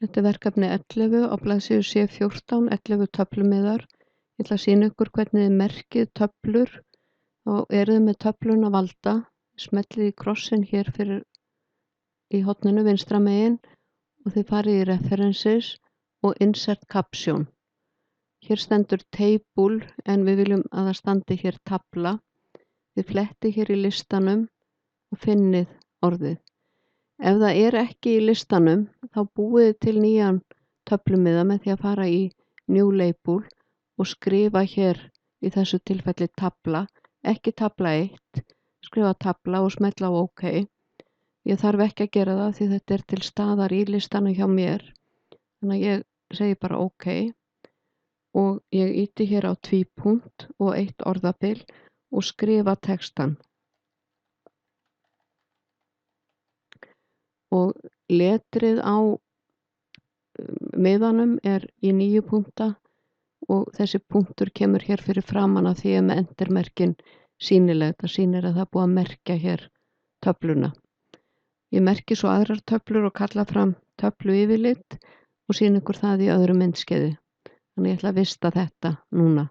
Þetta er verkefni 11 á blaðsíðu C14, 11 töflumiðar. Ég ætla að sýna ykkur hvernig þið merkið töflur. Þá eruð með töfluna valda, smellið í krossinn hér fyrir í horninu vinstra megin og þið farið í References og Insert Caption. Hér stendur Table en við viljum að það standi hér tafla. Þið flettið hér í listanum og finnið orðið. Ef það er ekki í listanum þá búið til nýjan töflumiða með því að fara í New Label og skrifa hér í þessu tilfelli tafla, ekki tafla 1, skrifa tafla og smetla á OK. Ég þarf ekki að gera það því þetta er til staðar í listanum hjá mér, þannig að ég segi bara OK og ég ýti hér á tvípunkt og 1 orðabil og skrifa textan. Og letrið á miðanum er í 9 punkta og þessi punktur kemur hér fyrir framan að því að með entermerkin sýnileg. Það sýnir að það er búið að merkja hér töfluna. Ég merki svo aðrar töflur og kalla fram töflu yfirlit og sýna ykkur það í öðru myndskeiði. Þannig ég ætla að vista þetta núna.